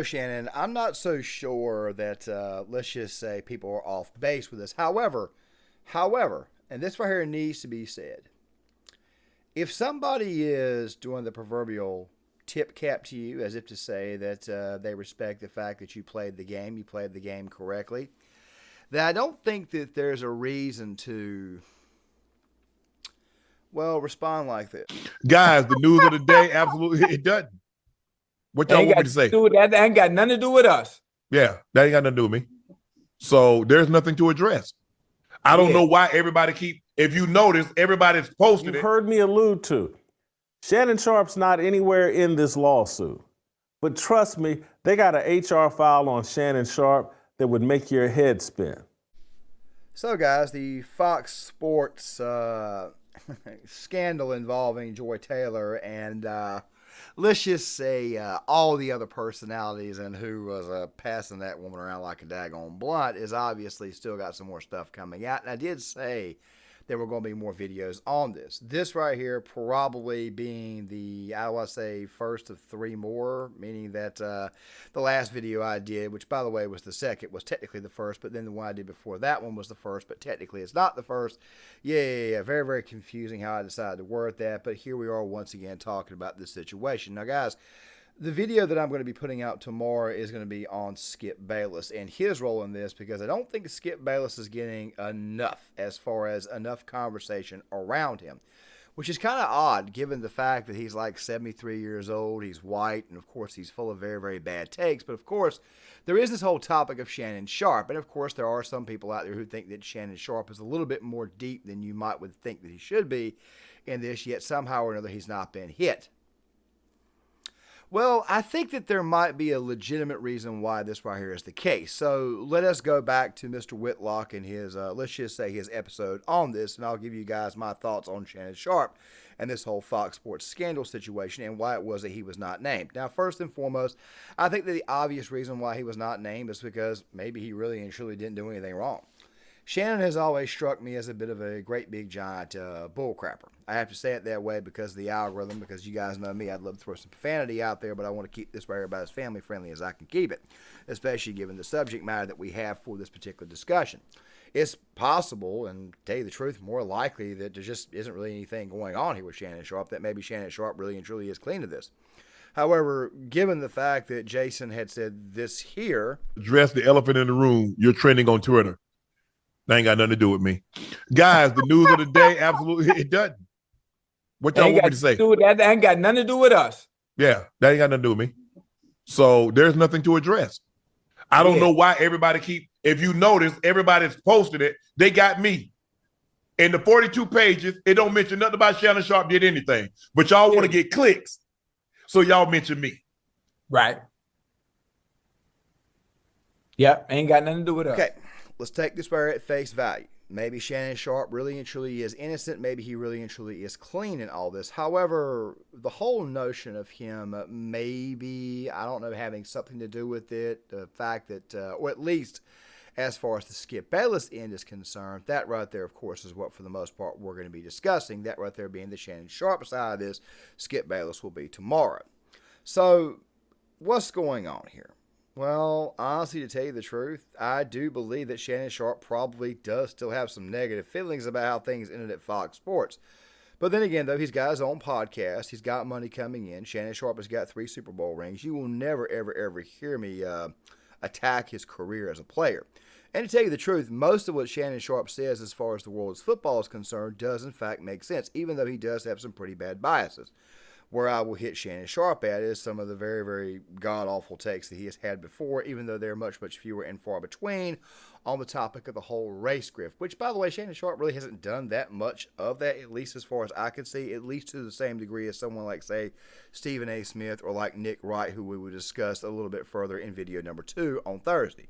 Shannon, I'm not so sure that, let's just say, people are off base with this. However, and this right here needs to be said, if somebody is doing the proverbial tip cap to you, as if to say that they respect the fact that you played the game correctly, then I don't think that there's a reason to, well, respond like this. Guys, the news of the day, absolutely, it doesn't. What y'all want me to say? That ain't got nothing to do with us. Yeah, that ain't got nothing to do with me. So there's nothing to address. I don't know why everybody if you notice, everybody's posting it. You've heard me allude to. Shannon Sharpe's not anywhere in this lawsuit. But trust me, they got an HR file on Shannon Sharpe that would make your head spin. So, guys, the Fox Sports scandal involving Joy Taylor and let's just say all the other personalities and who was passing that woman around like a daggone blunt is obviously still got some more stuff coming out. And I did say there were going to be more videos on this. This right here probably being the, I want to say, first of three more, meaning that the last video I did, which by the way was the second, was technically the first, but then the one I did before that one was the first, but technically it's not the first. Yeah. Very, very confusing how I decided to word that, but here we are once again talking about this situation. Now, guys, the video that I'm going to be putting out tomorrow is going to be on Skip Bayless and his role in this, because I don't think Skip Bayless is getting enough as far as enough conversation around him, which is kind of odd given the fact that he's like 73 years old, he's white, and of course he's full of very, very bad takes. But of course, there is this whole topic of Shannon Sharpe, and of course there are some people out there who think that Shannon Sharpe is a little bit more deep than you might would think that he should be in this, yet somehow or another he's not been hit. Well, I think that there might be a legitimate reason why this right here is the case. So let us go back to Mr. Whitlock and his, let's just say his episode on this, and I'll give you guys my thoughts on Shannon Sharpe and this whole Fox Sports scandal situation and why it was that he was not named. Now, first and foremost, I think that the obvious reason why he was not named is because maybe he really and truly didn't do anything wrong. Shannon has always struck me as a bit of a great big giant bullcrapper. I have to say it that way because of the algorithm, because you guys know me, I'd love to throw some profanity out there, but I want to keep this right about as family friendly as I can keep it, especially given the subject matter that we have for this particular discussion. It's possible, and to tell you the truth, more likely that there just isn't really anything going on here with Shannon Sharpe, that maybe Shannon Sharpe really and truly is clean to this. However, given the fact that Jason had said this here. Address the elephant in the room. You're trending on Twitter. That ain't got nothing to do with me. Guys, the news of the day, absolutely, it doesn't. What y'all want me to say? That ain't got nothing to do with us. Yeah, that ain't got nothing to do with me. So there's nothing to address. I don't know why everybody if you notice, everybody's posted it. They got me. In the 42 pages, it don't mention nothing about Shannon Sharpe did anything. But y'all want to get clicks. So y'all mention me. Right. Yep, ain't got nothing to do with us. Okay. Let's take this right at face value. Maybe Shannon Sharpe really and truly is innocent. Maybe he really and truly is clean in all this. However, the whole notion of him maybe, I don't know, having something to do with it, the fact that, or at least as far as the Skip Bayless end is concerned, that right there, of course, is what for the most part we're going to be discussing. That right there being the Shannon Sharpe side of this. Skip Bayless will be tomorrow. So what's going on here? Well, honestly, to tell you the truth, I do believe that Shannon Sharpe probably does still have some negative feelings about how things ended at Fox Sports. But then again, though, he's got his own podcast. He's got money coming in. Shannon Sharpe has got 3 Super Bowl rings. You will never, ever, ever hear me attack his career as a player. And to tell you the truth, most of what Shannon Sharpe says as far as the world of football is concerned does, in fact, make sense, even though he does have some pretty bad biases. Where I will hit Shannon Sharpe at is some of the very, very god-awful takes that he has had before, even though they're much, much fewer and far between on the topic of the whole race grift, which, by the way, Shannon Sharpe really hasn't done that much of that, at least as far as I could see, at least to the same degree as someone like, say, Stephen A. Smith or like Nick Wright, who we will discuss a little bit further in video number 2 on Thursday.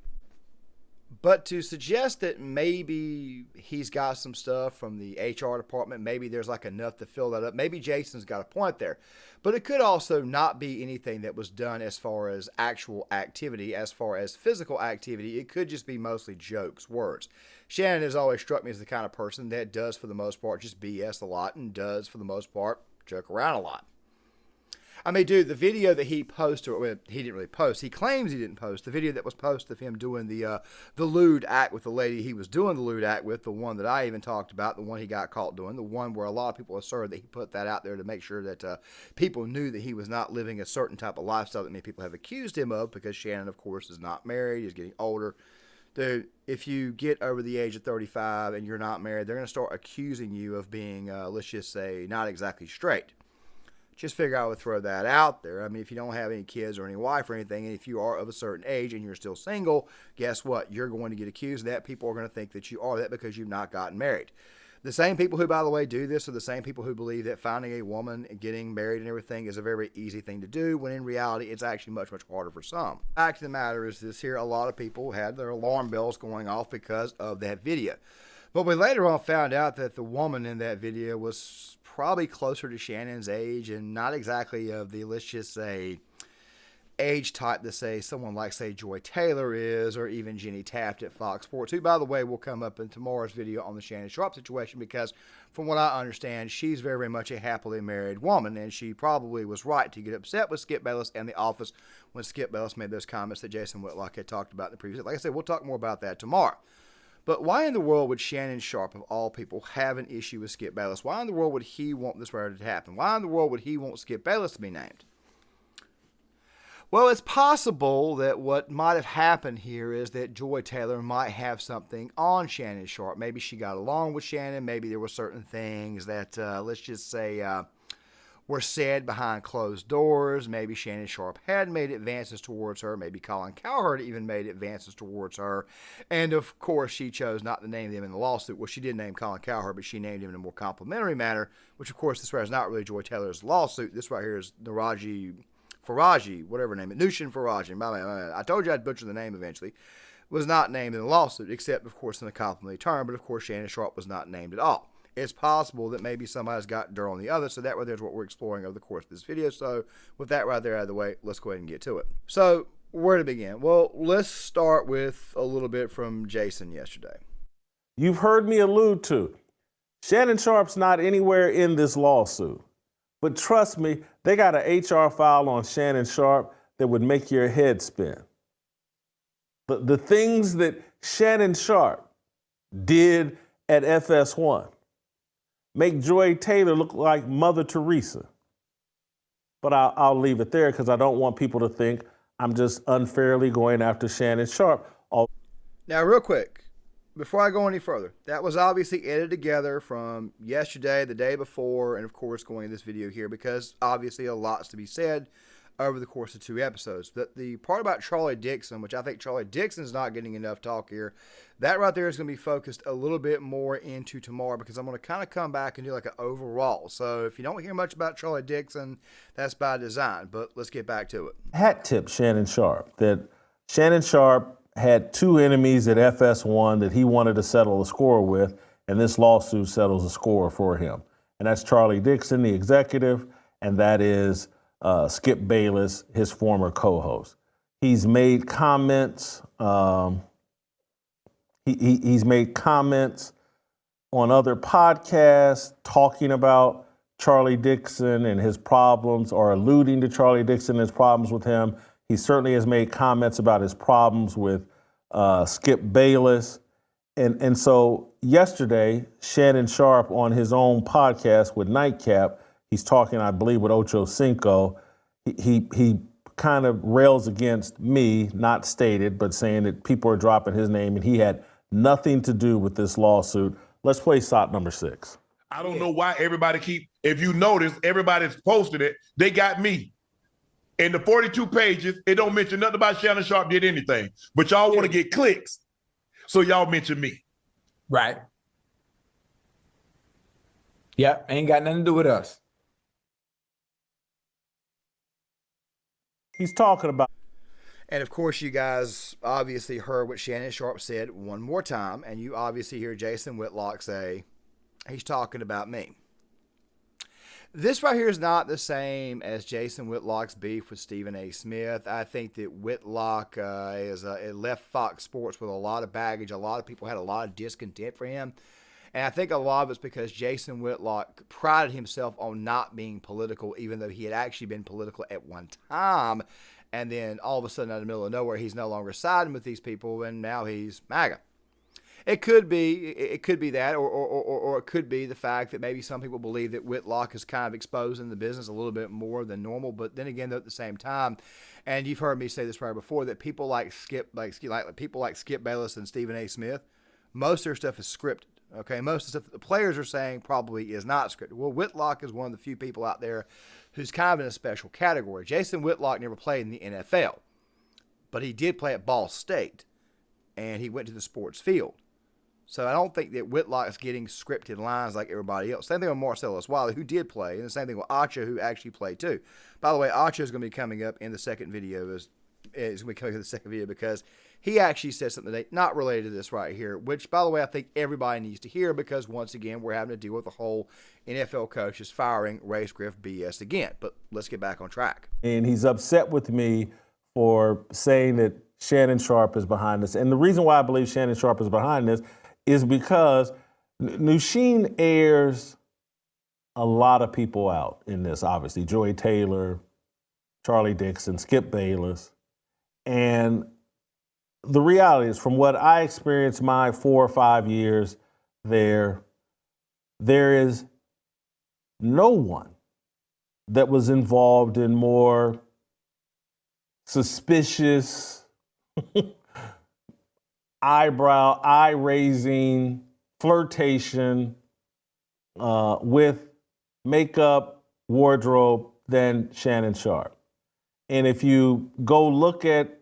But to suggest that maybe he's got some stuff from the HR department, maybe there's like enough to fill that up. Maybe Jason's got a point there. But it could also not be anything that was done as far as actual activity, as far as physical activity. It could just be mostly jokes, words. Shannon has always struck me as the kind of person that does, for the most part, just BS a lot and does, for the most part, joke around a lot. I mean, dude, the video that he posted, well, he didn't really post. He claims he didn't post. The video that was posted of him doing the lewd act with the lady he was doing the lewd act with, the one that I even talked about, the one he got caught doing, the one where a lot of people asserted that he put that out there to make sure that people knew that he was not living a certain type of lifestyle that many people have accused him of, because Shannon, of course, is not married. He's getting older. Dude, if you get over the age of 35 and you're not married, they're going to start accusing you of being, let's just say, not exactly straight. Just figure I would throw that out there. I mean, if you don't have any kids or any wife or anything, and if you are of a certain age and you're still single, guess what? You're going to get accused of that. People are going to think that you are that because you've not gotten married. The same people who, by the way, do this are the same people who believe that finding a woman and getting married and everything is a very easy thing to do, when in reality, it's actually much, much harder for some. Fact of the matter is this here, a lot of people had their alarm bells going off because of that video. But we later on found out that the woman in that video was probably closer to Shannon's age and not exactly of the, let's just say, age type that, say, someone like, say, Joy Taylor is, or even Jenny Taft at Fox Sports, who, by the way, will come up in tomorrow's video on the Shannon Sharpe situation, because from what I understand, she's very, very much a happily married woman, and she probably was right to get upset with Skip Bayless and the office when Skip Bayless made those comments that Jason Whitlock had talked about in the previous. Like I said, we'll talk more about that tomorrow. But why in the world would Shannon Sharpe, of all people, have an issue with Skip Bayless? Why in the world would he want this murder to happen? Why in the world would he want Skip Bayless to be named? Well, it's possible that what might have happened here is that Joy Taylor might have something on Shannon Sharpe. Maybe she got along with Shannon. Maybe there were certain things that, let's just say, were said behind closed doors. Maybe Shannon Sharpe had made advances towards her. Maybe Colin Cowherd even made advances towards her. And, of course, she chose not to name them in the lawsuit. Well, she did name Colin Cowherd, but she named him in a more complimentary manner, which, of course, this right is not really Joy Taylor's lawsuit. This right here is Faraji, whatever name it, Nushin Faraji. I told you I'd butcher the name eventually. Was not named in the lawsuit, except, of course, in a complimentary term. But, of course, Shannon Sharpe was not named at all. It's possible that maybe somebody's got dirt on the other, so that right there is what we're exploring over the course of this video. So with that right there out of the way, let's go ahead and get to it. So where to begin? Well, let's start with a little bit from Jason yesterday. You've heard me allude to Shannon Sharpe's not anywhere in this lawsuit. But trust me, they got an HR file on Shannon Sharpe that would make your head spin. The things that Shannon Sharpe did at FS1 make Joy Taylor look like Mother Teresa. But I'll leave it there because I don't want people to think I'm just unfairly going after Shannon Sharpe. Now, real quick, before I go any further, that was obviously edited together from yesterday, the day before, and of course going into this video here, because obviously a lot's to be said over the course of 2 episodes. But the part about Charlie Dixon, which I think Charlie Dixon's not getting enough talk here, that right there is going to be focused a little bit more into tomorrow, because I'm going to kind of come back and do like an overall. So if you don't hear much about Charlie Dixon, that's by design. But let's get back to it. Hat tip Shannon Sharpe that Shannon Sharpe had 2 enemies at FS1 that he wanted to settle a score with, and this lawsuit settles a score for him. And that's Charlie Dixon, the executive, and that is Skip Bayless, his former co-host. He's made comments. He's made comments on other podcasts talking about Charlie Dixon and his problems, or alluding to Charlie Dixon and his problems with him. He certainly has made comments about his problems with Skip Bayless. And so yesterday, Shannon Sharpe on his own podcast with Nightcap, he's talking, I believe, with Ocho Cinco. He kind of rails against me, not stated, but saying that people are dropping his name and he had nothing to do with this lawsuit. Let's play SOT number 6. I don't know why everybody if you notice, everybody's posted it. They got me. In the 42 pages, it don't mention nothing about Shannon Sharpe did anything. But y'all want to get clicks, so y'all mention me. Right. Yep, ain't got nothing to do with us. He's talking about. And of course, you guys obviously heard what Shannon Sharpe said one more time, and you obviously hear Jason Whitlock say, he's talking about me. This right here is not the same as Jason Whitlock's beef with Stephen A. Smith. I think that Whitlock left Fox Sports with a lot of baggage. A lot of people had a lot of discontent for him. And I think a lot of it's because Jason Whitlock prided himself on not being political, even though he had actually been political at one time. And then all of a sudden, out of the middle of nowhere, he's no longer siding with these people, and now he's MAGA. It could be that, or it could be the fact that maybe some people believe that Whitlock is kind of exposing the business a little bit more than normal. But then again, though, at the same time, and you've heard me say this right before, that people like Skip Bayless and Stephen A. Smith, most of their stuff is scripted. Okay, most of the stuff that the players are saying probably is not scripted. Well, Whitlock is one of the few people out there who's kind of in a special category. Jason Whitlock never played in the NFL, but he did play at Ball State, and he went to the sports field. So I don't think that Whitlock is getting scripted lines like everybody else. Same thing with Marcellus Wiley, who did play, and the same thing with Acha, who actually played too. By the way, Acha is going to be coming up in the second video. Is going to be coming in the second video because he actually said something today not related to this right here, which, by the way, I think everybody needs to hear because, once again, we're having to deal with the whole NFL coaches firing race grift BS again. But let's get back on track. And he's upset with me for saying that Shannon Sharpe is behind this. And the reason why I believe Shannon Sharpe is behind this is because Nusheen airs a lot of people out in this, obviously. Joy Taylor, Charlie Dixon, Skip Bayless. And the reality is, from what I experienced my 4 or 5 years there is no one that was involved in more suspicious, eye-raising flirtation with makeup, wardrobe than Shannon Sharpe. And if you go look at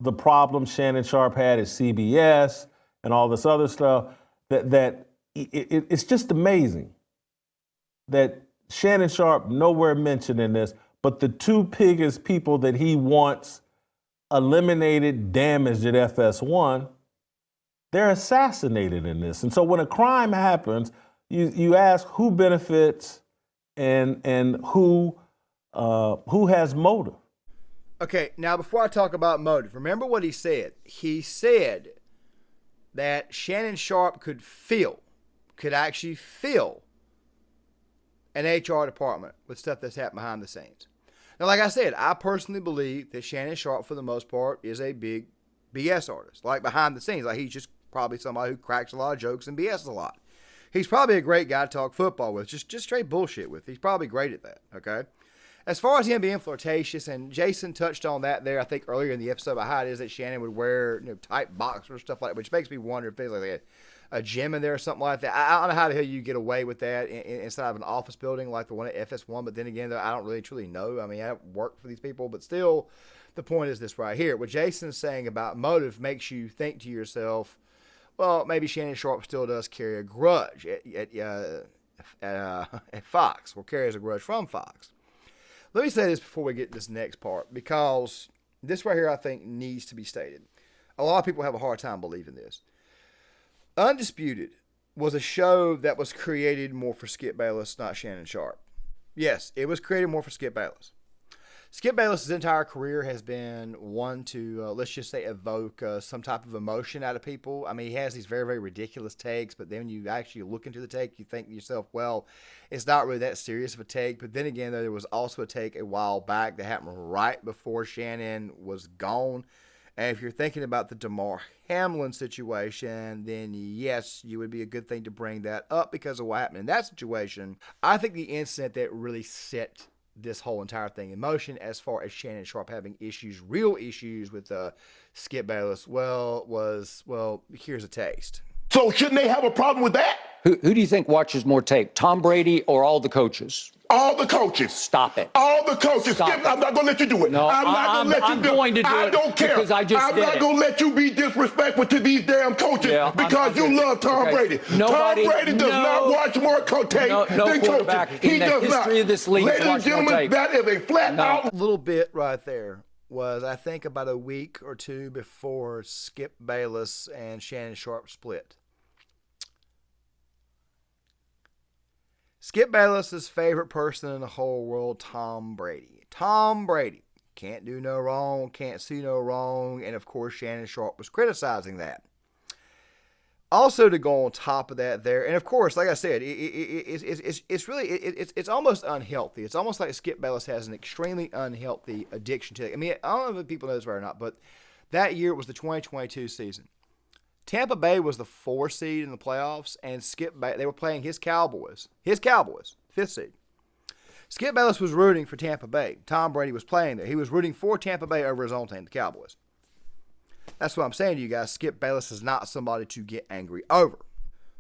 the problem Shannon Sharpe had at CBS and all this other stuff, it's just amazing that Shannon Sharpe nowhere mentioned in this, but the two biggest people that he wants eliminated, damaged at FS1, they're assassinated in this. And so when a crime happens, you ask who benefits and who has motive. Okay, now before I talk about motive, remember what he said. He said that Shannon Sharpe could actually fill an HR department with stuff that's happened behind the scenes. Now, like I said, I personally believe that Shannon Sharpe, for the most part, is a big BS artist. Like, behind the scenes. Like, he's just probably somebody who cracks a lot of jokes and BS a lot. He's probably a great guy to talk football with, just straight bullshit with. He's probably great at that, okay? As far as him being flirtatious, and Jason touched on that there, I think earlier in the episode about how it is that Shannon would wear tight boxers, stuff like that, which makes me wonder if there's like a gym in there or something like that. I don't know how the hell you get away with that inside of an office building like the one at FS1, but then again, I don't really truly know. I mean, I haven't worked for these people, but still, the point is this right here. What Jason's saying about motive makes you think to yourself, well, maybe Shannon Sharpe still does carry a grudge at Fox, or carries a grudge from Fox. Let me say this before we get to this next part, because this right here I think needs to be stated. A lot of people have a hard time believing this. Undisputed was a show that was created more for Skip Bayless, not Shannon Sharpe. Yes, it was created more for Skip Bayless. Skip Bayless' entire career has been one to, let's just say, evoke some type of emotion out of people. I mean, he has these very, very ridiculous takes, but then when you actually look into the take, you think to yourself, well, it's not really that serious of a take. But then again, there was also a take a while back that happened right before Shannon was gone. And if you're thinking about the DeMar Hamlin situation, then yes, you would be a good thing to bring that up because of what happened in that situation. I think the incident that really set this whole entire thing in motion, as far as Shannon Sharpe having real issues with Skip Bayless, here's a taste. So shouldn't they have a problem with that? Who do you think watches more tape, Tom Brady or all the coaches? All the coaches. Stop it. All the coaches. Stop Skip, it. I'm not going to let you do it. No, I'm not going to let you I'm do it. going to do I it don't care. because I just I'm did not it. going to let you be disrespectful to these damn coaches because you love Tom Brady. Nobody, Tom Brady does not watch more tape than quarterback coaches. He in the does history not. of this league Ladies and watch more gentlemen, tape. that is a flat out. Little bit right there was, I think, about a week or two before Skip Bayless and Shannon Sharpe split. Skip Bayless's favorite person in the whole world, Tom Brady. Tom Brady can't do no wrong, can't see no wrong, and of course Shannon Sharpe was criticizing that. Also, to go on top of that, there, and of course, like I said, it's almost unhealthy. It's almost like Skip Bayless has an extremely unhealthy addiction to it. I mean, I don't know if people know this right or not, but that year it was the 2022 season. Tampa Bay was the 4 seed in the playoffs, and they were playing his Cowboys, 5th seed. Skip Bayless was rooting for Tampa Bay. Tom Brady was playing there. He was rooting for Tampa Bay over his own team, the Cowboys. That's what I'm saying to you guys. Skip Bayless is not somebody to get angry over.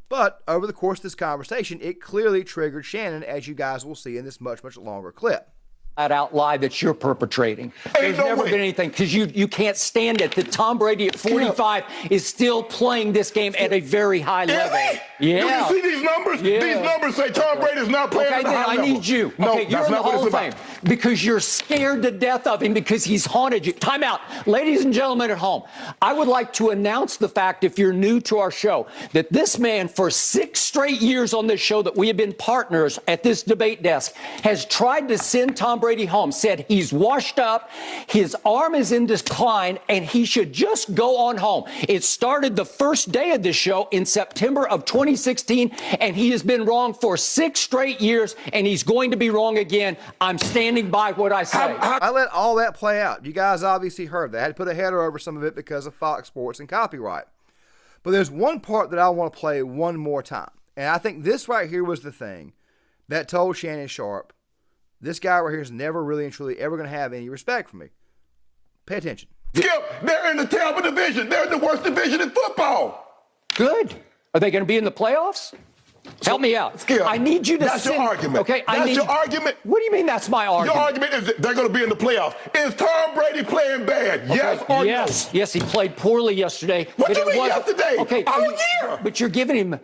But over the course of this conversation, it clearly triggered Shannon, as you guys will see in this much, much longer clip. Out lie that you're perpetrating. There's never been anything, because you can't stand it that Tom Brady at 45 is still playing this game at a very high level. Yeah. Do you see these numbers? Yeah. These numbers say Tom Brady's not playing at a high level. I need you. No, okay, you're that's in the not what Hall it's of about. Fame because you're scared to death of him because he's haunted you. Time out. Ladies and gentlemen at home, I would like to announce the fact, if you're new to our show, that this man for 6 straight years on this show that we have been partners at this debate desk has tried to send Tom Brady home, said he's washed up, his arm is in decline, and he should just go on home. It started the first day of this show in September of 2016, and he has been wrong for 6 straight years, and he's going to be wrong again. I'm standing by what I say. I let all that play out. You guys obviously heard that. I had to put a header over some of it because of Fox Sports and copyright. But there's one part that I want to play one more time. And I think this right here was the thing that told Shannon Sharpe, this guy right here is never really and truly ever going to have any respect for me. Pay attention. Skip, they're in the Tampa division. They're in the worst division in football. Good. Are they going to be in the playoffs? Help me out. Skip, I need you to That's your argument. Okay, That's your argument. What do you mean that's my argument? Your argument is that they're going to be in the playoffs. Is Tom Brady playing bad? Okay, Yes or yes. no? Yes, he played poorly yesterday. What but do you it mean wasn't- yesterday? Okay, All year. But you're giving him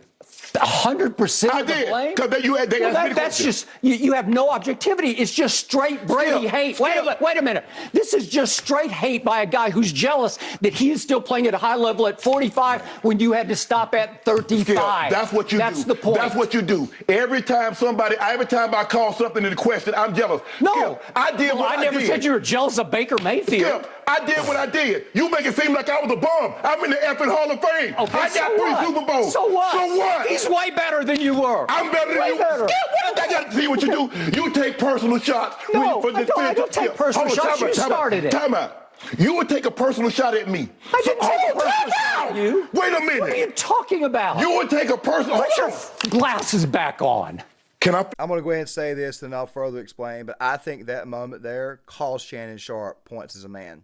100% I of the did, blame? because they asked me the That's question. just, you have no objectivity. It's just straight Brady Skip, hate. Skip. Wait a minute. This is just straight hate by a guy who's jealous that he is still playing at a high level at 45 when you had to stop at 35. Skip, that's what you do. That's the point. That's what you do. Every time I call something into question, I'm jealous. No. Skip, I did what I did. I never said you were jealous of Baker Mayfield. Skip, I did what I did. You make it seem like I was a bum. I'm in the effing Hall of Fame. Okay, I got 3 Super Bowls. So what? So what? He's way better than you were. I'm better than Way you. better. Skip, what? I got to see what you do. You take personal shots. No, for the I don't take personal shots. You started it. Time out. You would take a personal shot at me. I didn't take a personal time shot out. at you. Wait a minute. What are you talking about? You would take a personal. Put your glasses back on. Can I? I'm going to go ahead and say this, and I'll further explain, but I think that moment there cost Shannon Sharpe points as a man.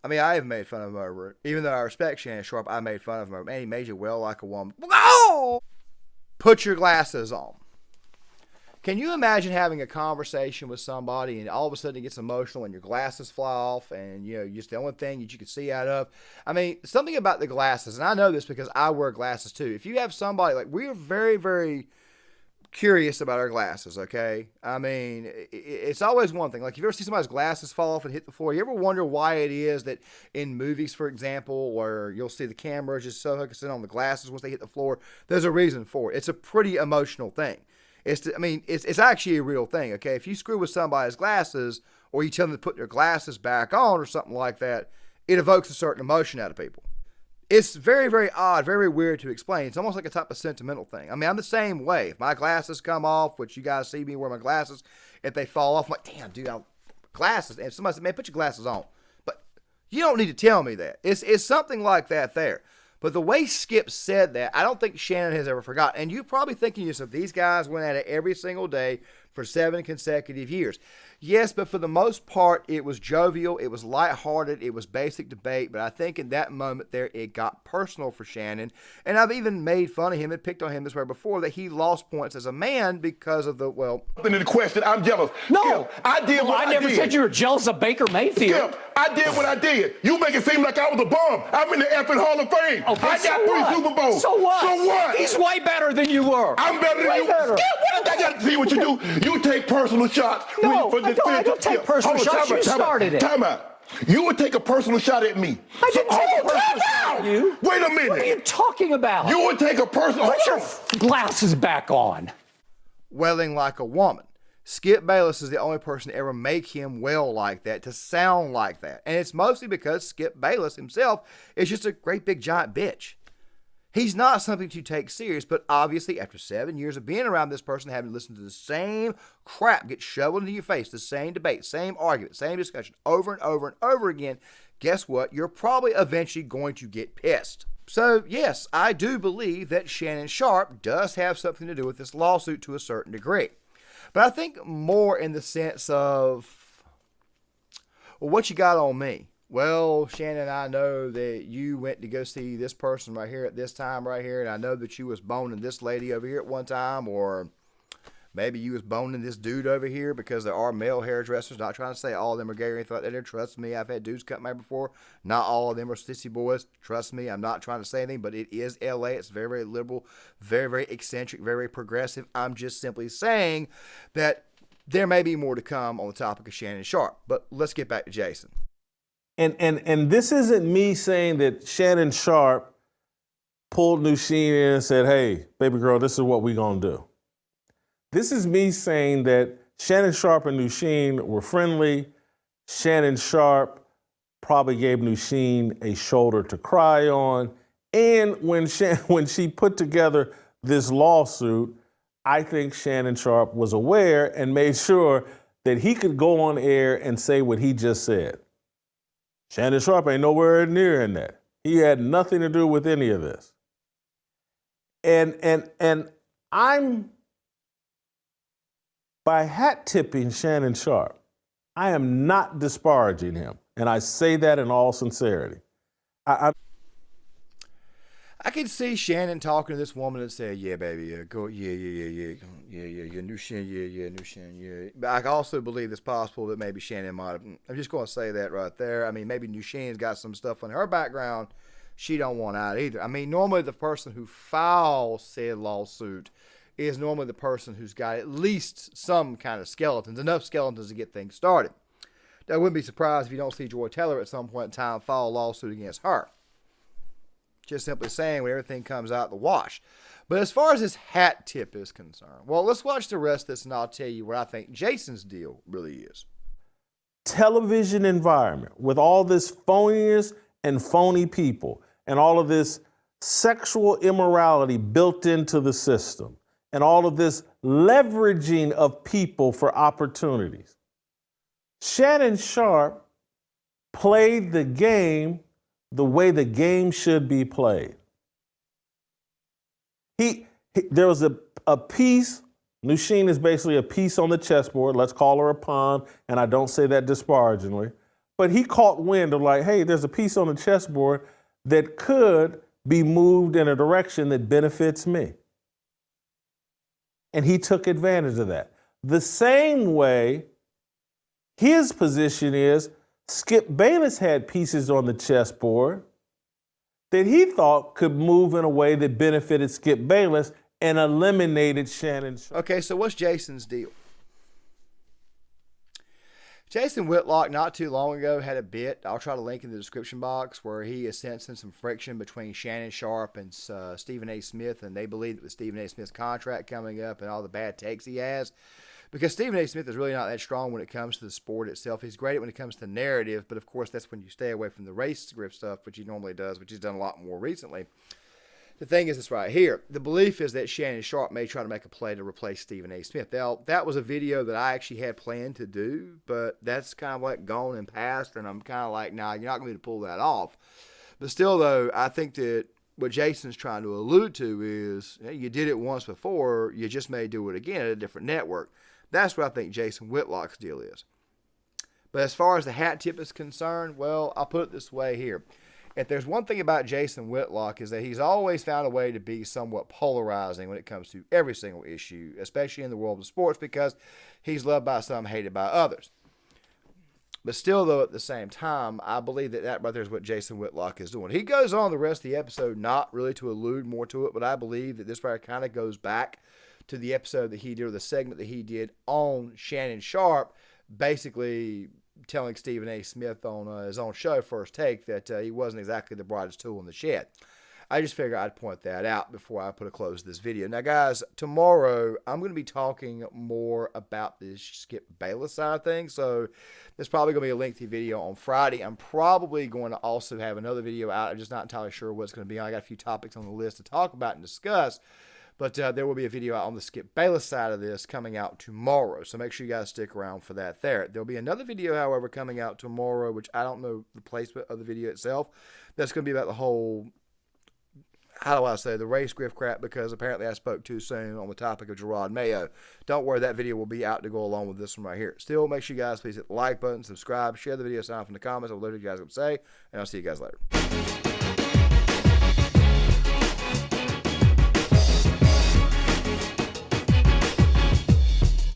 I mean, I have made fun of him over it. Even though I respect Shannon Sharpe, I made fun of him over it. Man, he made you well like a woman. Oh! Put your glasses on. Can you imagine having a conversation with somebody and all of a sudden it gets emotional and your glasses fly off and, you know, just the only thing that you can see out of? I mean, something about the glasses, and I know this because I wear glasses too. If you have somebody, like, we are very, very curious about our glasses, okay? I mean, it's always one thing. Like, if you ever see somebody's glasses fall off and hit the floor, you ever wonder why it is that in movies, for example, where you'll see the camera just so focusing on the glasses once they hit the floor, there's a reason for it. It's a pretty emotional thing. It's actually a real thing, okay? If you screw with somebody's glasses or you tell them to put their glasses back on or something like that, it evokes a certain emotion out of people. It's very, very odd, very weird to explain. It's almost like a type of sentimental thing. I mean, I'm the same way. If my glasses come off, which you guys see me wear my glasses, if they fall off, I'm like, damn, dude, glasses. And somebody said, man, put your glasses on. But you don't need to tell me that. It's something like that there. But the way Skip said that, I don't think Shannon has ever forgotten. And you're probably thinking to yourself, these guys went at it every single day for 7 consecutive years. Yes, but for the most part, it was jovial, it was lighthearted, it was basic debate, but I think in that moment there, it got personal for Shannon, and I've even made fun of him and picked on him this way before, that he lost points as a man because of the, well... In the question, I'm jealous. No, Skip, I did what I did. I never said you were jealous of Baker Mayfield. Skip, I did what I did. You make it seem like I was a bum. I'm in the effing Hall of Fame. Okay, I got 3 Super Bowls. So what? So what? He's way better than you were. I'm better than you. Better. Skip, what? I got to see what you do. You take personal shots. No, I don't take personal shots. You started it. Time out. You would take a personal shot at me. I didn't take a personal shot at you. Wait a minute. What are you talking about? You would take a personal... Put your glasses back on. Welling like a woman. Skip Bayless is the only person to ever make him well like that, to sound like that. And it's mostly because Skip Bayless himself is just a great big giant bitch. He's not something to take serious, but obviously after 7 years of being around this person, having to listen to the same crap get shoveled into your face, the same debate, same argument, same discussion over and over and over again, guess what? You're probably eventually going to get pissed. So yes, I do believe that Shannon Sharpe does have something to do with this lawsuit to a certain degree. But I think more in the sense of, well, what you got on me? Well, Shannon, I know that you went to go see this person right here at this time right here, and I know that you was boning this lady over here at one time, or maybe you was boning this dude over here, because there are male hairdressers. Not trying to say all of them are gay or anything like that. Trust me, I've had dudes cut my hair before. Not all of them are sissy boys. Trust me, I'm not trying to say anything, but it is LA. It's very, very liberal, very, very eccentric, very, very progressive. I'm just simply saying that there may be more to come on the topic of Shannon Sharpe. But let's get back to Jason. And this isn't me saying that Shannon Sharpe pulled Nusheen in and said, hey, baby girl, this is what we're going to do. This is me saying that Shannon Sharpe and Nusheen were friendly. Shannon Sharpe probably gave Nusheen a shoulder to cry on. And when she put together this lawsuit, I think Shannon Sharpe was aware and made sure that he could go on air and say what he just said. Shannon Sharpe ain't nowhere near in that. He had nothing to do with any of this. And I'm, by hat tipping Shannon Sharpe, I am not disparaging him. And I say that in all sincerity. I can see Shannon talking to this woman and saying, yeah, baby, go, yeah, new Shannon, yeah. But I also believe it's possible that maybe Shannon might have, I'm just going to say that right there. I mean, maybe new Shannon's got some stuff in her background she don't want out either. I mean, normally the person who files said lawsuit is normally the person who's got at least some kind of skeletons, enough skeletons to get things started. I wouldn't be surprised if you don't see Joy Taylor at some point in time file a lawsuit against her. Just simply saying when everything comes out the wash. But as far as this hat tip is concerned, well, let's watch the rest of this and I'll tell you what I think Jason's deal really is. Television environment with all this phoniness and phony people and all of this sexual immorality built into the system and all of this leveraging of people for opportunities. Shannon Sharpe played the game the way the game should be played. There was a piece, Nusheen is basically a piece on the chessboard, let's call her a pawn, and I don't say that disparagingly, but he caught wind of like, hey, there's a piece on the chessboard that could be moved in a direction that benefits me. And he took advantage of that. The same way his position is, Skip Bayless had pieces on the chessboard that he thought could move in a way that benefited Skip Bayless and eliminated Shannon Sharpe. Okay, so what's Jason's deal? Jason Whitlock, not too long ago, had a bit, I'll try to link in the description box, where he is sensing some friction between Shannon Sharpe and Stephen A. Smith, and they believe that with Stephen A. Smith's contract coming up and all the bad takes he has, because Stephen A. Smith is really not that strong when it comes to the sport itself. He's great when it comes to narrative, but of course that's when you stay away from the race script stuff, which he normally does, which he's done a lot more recently. The thing is this right here. The belief is that Shannon Sharpe may try to make a play to replace Stephen A. Smith. Now, that was a video that I actually had planned to do, but that's kind of like gone and passed, and I'm kind of like, nah, you're not going to pull that off. But still, though, I think that what Jason's trying to allude to is, you did it once before, you just may do it again at a different network. That's what I think Jason Whitlock's deal is. But as far as the hat tip is concerned, well, I'll put it this way here. If there's one thing about Jason Whitlock is that he's always found a way to be somewhat polarizing when it comes to every single issue, especially in the world of sports, because he's loved by some, hated by others. But still, though, at the same time, I believe that right there is what Jason Whitlock is doing. He goes on the rest of the episode not really to allude more to it, but I believe that this right kind of goes back to the episode that he did, or the segment that he did on Shannon Sharpe, basically telling Stephen A. Smith on his own show, First Take, that he wasn't exactly the brightest tool in the shed. I just figured I'd point that out before I put a close to this video. Now, guys, tomorrow I'm going to be talking more about this Skip Bayless side of things. So there's probably going to be a lengthy video on Friday. I'm probably going to also have another video out. I'm just not entirely sure what it's going to be. I got a few topics on the list to talk about and discuss. But there will be a video out on the Skip Bayless side of this coming out tomorrow. So make sure you guys stick around for that there. There'll be another video, however, coming out tomorrow, which I don't know the placement of the video itself. That's going to be about the whole, how do I say, the race grift crap, because apparently I spoke too soon on the topic of Gerard Mayo. Don't worry, that video will be out to go along with this one right here. Still, make sure you guys please hit the like button, subscribe, share the video, sign off in the comments. I would love to hear what you guys have to say, and I'll see you guys later.